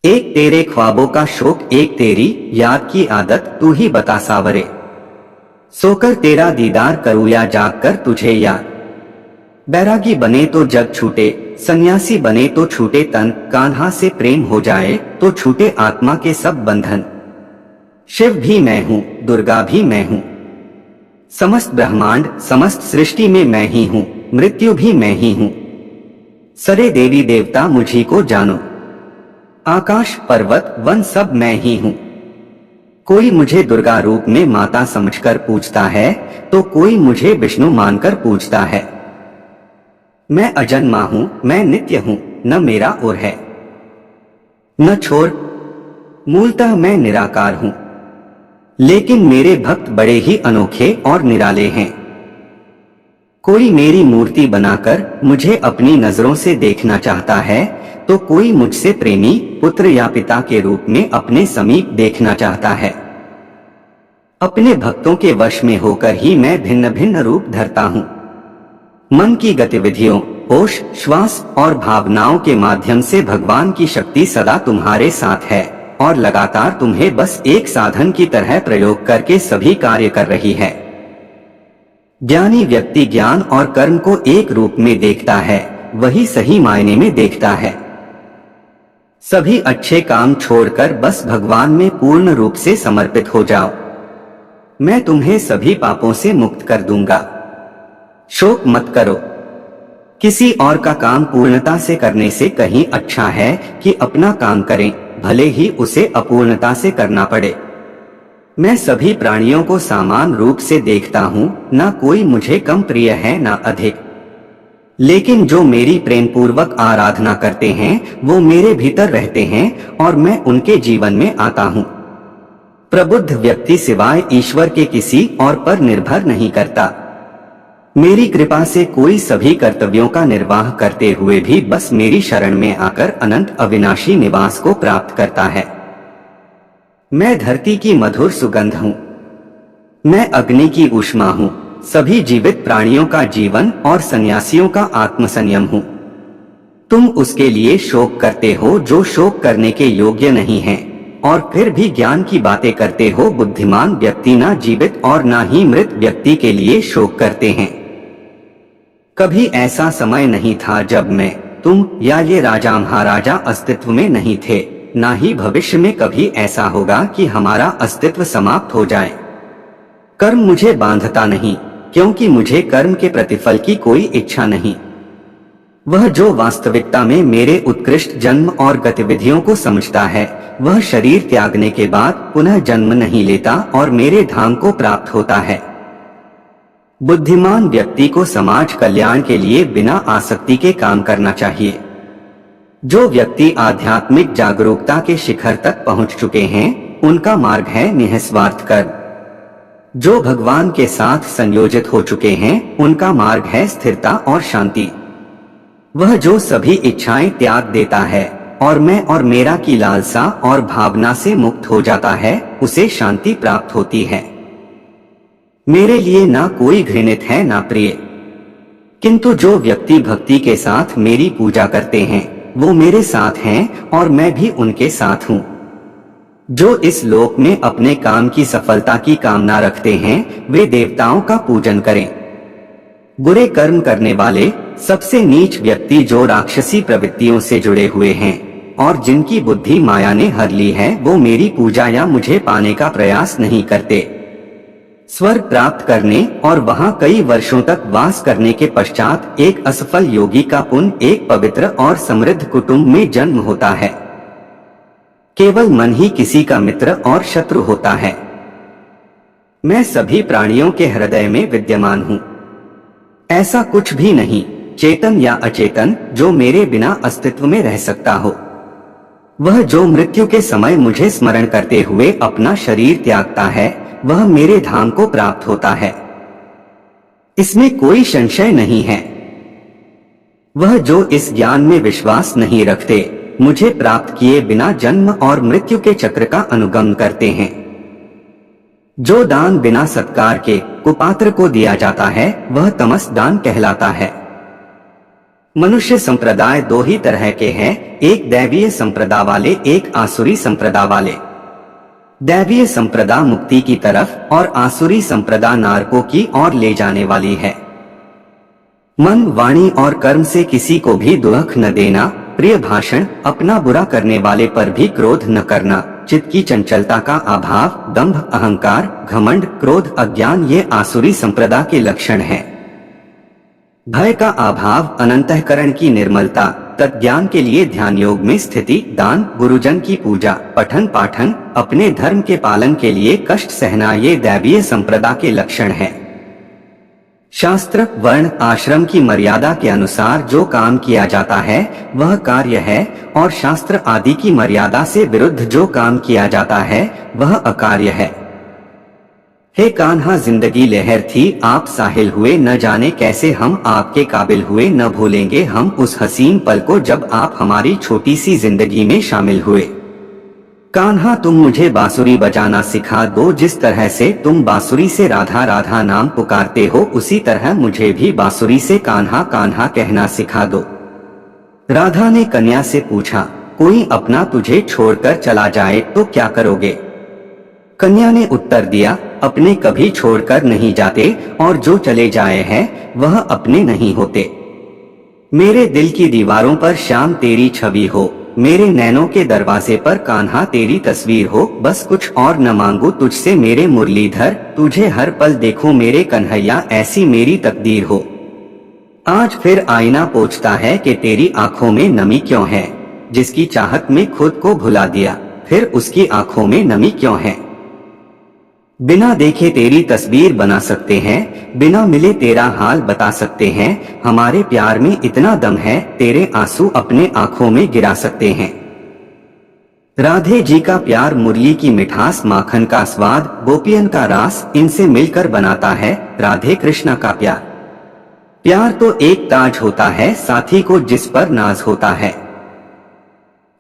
एक तेरे ख्वाबों का शौक, एक तेरी याद की आदत, तू ही बता सावरे। सोकर तेरा दीदार करूँ या जाग कर तुझे याद। बैरागी बने तो जग छूटे, सन्यासी बने तो छूटे तन, कान्हा से प्रेम हो जाए तो छूटे आत्मा के सब बंधन। शिव भी मैं हूँ, दुर्गा भी मैं हूँ, समस्त ब्रह्मांड समस्त सृष्टि में मैं ही हूँ, मृत्यु भी मैं ही हूँ। सरे देवी देवता मुझी को जानो, आकाश पर्वत वन सब मैं ही हूँ। कोई मुझे दुर्गा रूप में माता समझकर पूजता है तो कोई मुझे विष्णु मानकर पूजता है। मैं अजन्मा हूँ, मैं नित्य हूँ, न मेरा और है न छोर, मूलतः मैं निराकार हूँ। लेकिन मेरे भक्त बड़े ही अनोखे और निराले हैं। कोई मेरी मूर्ति बनाकर मुझे अपनी नजरों से देखना चाहता है तो कोई मुझसे प्रेमी पुत्र या पिता के रूप में अपने समीप देखना चाहता है। अपने भक्तों के वश में होकर ही मैं भिन्न भिन्न रूप धरता हूँ। मन की गतिविधियों, होश, श्वास और भावनाओं के माध्यम से भगवान की शक्ति सदा तुम्हारे साथ है और लगातार तुम्हें बस एक साधन की तरह प्रयोग करके सभी कार्य कर रही है। ज्ञानी व्यक्ति ज्ञान और कर्म को एक रूप में देखता है, वही सही मायने में देखता है। सभी अच्छे काम छोड़कर बस भगवान में पूर्ण रूप से समर्पित हो जाओ। मैं तुम्हें सभी पापों से मुक्त कर दूंगा। शोक मत करो। किसी और का काम पूर्णता से करने से कहीं अच्छा है कि अपना काम करें, भले ही उसे अपूर्णता से करना पड़े। मैं सभी प्राणियों को समान रूप से देखता हूँ, ना कोई मुझे कम प्रिय है ना अधिक। लेकिन जो मेरी प्रेम पूर्वक आराधना करते हैं वो मेरे भीतर रहते हैं और मैं उनके जीवन में आता हूँ। प्रबुद्ध व्यक्ति सिवाय ईश्वर के किसी और पर निर्भर नहीं करता। मेरी कृपा से कोई सभी कर्तव्यों का निर्वाह करते हुए भी बस मेरी शरण में आकर अनंत अविनाशी निवास को प्राप्त करता है। मैं धरती की मधुर सुगंध हूँ, मैं अग्नि की ऊष्मा हूँ, सभी जीवित प्राणियों का जीवन और सन्यासियों का आत्मसंयम हूँ। तुम उसके लिए शोक करते हो जो शोक करने के योग्य नहीं है और फिर भी ज्ञान की बातें करते हो। बुद्धिमान व्यक्ति ना जीवित और ना ही मृत व्यक्ति के लिए शोक करते हैं। कभी ऐसा समय नहीं था जब मैं, तुम या ये राजा महाराजा अस्तित्व में नहीं थे, ना ही भविष्य में कभी ऐसा होगा कि हमारा अस्तित्व समाप्त हो जाए। कर्म मुझे बांधता नहीं, क्योंकि मुझे कर्म के प्रतिफल की कोई इच्छा नहीं। वह जो वास्तविकता में मेरे उत्कृष्ट जन्म और गतिविधियों को समझता है, वह शरीर त्यागने के बाद पुनः जन्म नहीं लेता और मेरे धाम को प्राप्त होता है। बुद्धिमान व्यक्ति को समाज कल्याण के लिए बिना आसक्ति के काम करना चाहिए। जो व्यक्ति आध्यात्मिक जागरूकता के शिखर तक पहुंच चुके हैं, उनका मार्ग है निःस्वार्थ कर्म। जो भगवान के साथ संयोजित हो चुके हैं, उनका मार्ग है स्थिरता और शांति। वह जो सभी इच्छाएं त्याग देता है और मैं और मेरा की लालसा और भावना से मुक्त हो जाता है, उसे शांति प्राप्त होती है। मेरे लिए ना कोई घृणित है ना प्रिय, किंतु जो व्यक्ति भक्ति के साथ मेरी पूजा करते हैं वो मेरे साथ हैं और मैं भी उनके साथ हूँ। जो इस लोक में अपने काम की सफलता की कामना रखते हैं वे देवताओं का पूजन करें। बुरे कर्म करने वाले सबसे नीच व्यक्ति जो राक्षसी प्रवृत्तियों से जुड़े हुए हैं और जिनकी बुद्धि माया ने हर ली है, वो मेरी पूजा या मुझे पाने का प्रयास नहीं करते। स्वर्ग प्राप्त करने और वहां कई वर्षों तक वास करने के पश्चात एक असफल योगी का पुण्य एक पवित्र और समृद्ध कुटुंब में जन्म होता है। केवल मन ही किसी का मित्र और शत्रु होता है। मैं सभी प्राणियों के हृदय में विद्यमान हूँ। ऐसा कुछ भी नहीं, चेतन या अचेतन, जो मेरे बिना अस्तित्व में रह सकता हो। वह जो मृत्यु के समय मुझे स्मरण करते हुए अपना शरीर त्यागता है, वह मेरे धाम को प्राप्त होता है। इसमें कोई संशय नहीं है। वह जो इस ज्ञान में विश्वास नहीं रखते, मुझे प्राप्त किए बिना जन्म और मृत्यु के चक्र का अनुगमन करते हैं। जो दान बिना सत्कार के कुपात्र को दिया जाता है, वह तमस दान कहलाता है। मनुष्य संप्रदाय दो ही तरह के हैं, एक दैवीय संप्रदा वाले, एक आसुरी संप्रदा वाले। दैवीय संप्रदा मुक्ति की तरफ और आसुरी संप्रदा नरकों की ओर ले जाने वाली है। मन, वाणी और कर्म से किसी को भी दुख न देना, प्रिय भाषण, अपना बुरा करने वाले पर भी क्रोध न करना, चित्त की चंचलता का अभाव, दंभ, अहंकार, घमंड, क्रोध, अज्ञान ये आसुरी संप्रदा के लक्षण हैं। भय का अभाव, अनंतःकरण की निर्मलता, तत्ज्ञान के लिए ध्यान योग में स्थिति, दान, गुरुजन की पूजा, पठन पाठन, अपने धर्म के पालन के लिए कष्ट सहना ये दैवीय संप्रदा के लक्षण हैं। शास्त्र, वर्ण, आश्रम की मर्यादा के अनुसार जो काम किया जाता है वह कार्य है, और शास्त्र आदि की मर्यादा से विरुद्ध जो काम किया जाता है वह अकार्य है। हे कान्हा, जिंदगी लहर थी, आप साहिल हुए, न जाने कैसे हम आपके काबिल हुए, न भूलेंगे हम उस हसीन पल को जब आप हमारी छोटी सी जिंदगी में शामिल हुए। कान्हा, तुम मुझे बांसुरी बजाना सिखा दो, जिस तरह से तुम बांसुरी से राधा राधा नाम पुकारते हो उसी तरह मुझे भी बांसुरी से कान्हा कान्हा कहना सिखा दो। राधा ने कन्या से पूछा, कोई अपना तुझे छोड़कर चला जाए तो क्या करोगे? कन्या ने उत्तर दिया, अपने कभी छोड़कर नहीं जाते, और जो चले जाए हैं वह अपने नहीं होते। मेरे दिल की दीवारों पर श्याम तेरी छवि हो, मेरे नैनों के दरवाजे पर कान्हा तेरी तस्वीर हो, बस कुछ और न मांगू तुझसे मेरे मुरलीधर, तुझे हर पल देखूं मेरे कन्हैया, ऐसी मेरी तकदीर हो। आज फिर आईना पूछता है कि तेरी आंखों में नमी क्यों है, जिसकी चाहत में खुद को भुला दिया, फिर उसकी आंखों में नमी क्यों है? बिना देखे तेरी तस्वीर बना सकते हैं, बिना मिले तेरा हाल बता सकते हैं, हमारे प्यार में इतना दम है, तेरे आंसू अपने आंखों में गिरा सकते हैं। राधे जी का प्यार मुरली की मिठास, माखन का स्वाद, गोपियन का रास, इनसे मिलकर बनाता है राधे कृष्णा का प्यार। प्यार तो एक ताज होता है साथी को जिस पर नाज होता है।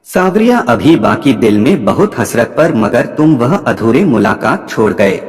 सावरिया, अभी बाकी दिल में बहुत हसरत पर, मगर तुम वह अधूरे मुलाकात छोड़ गए।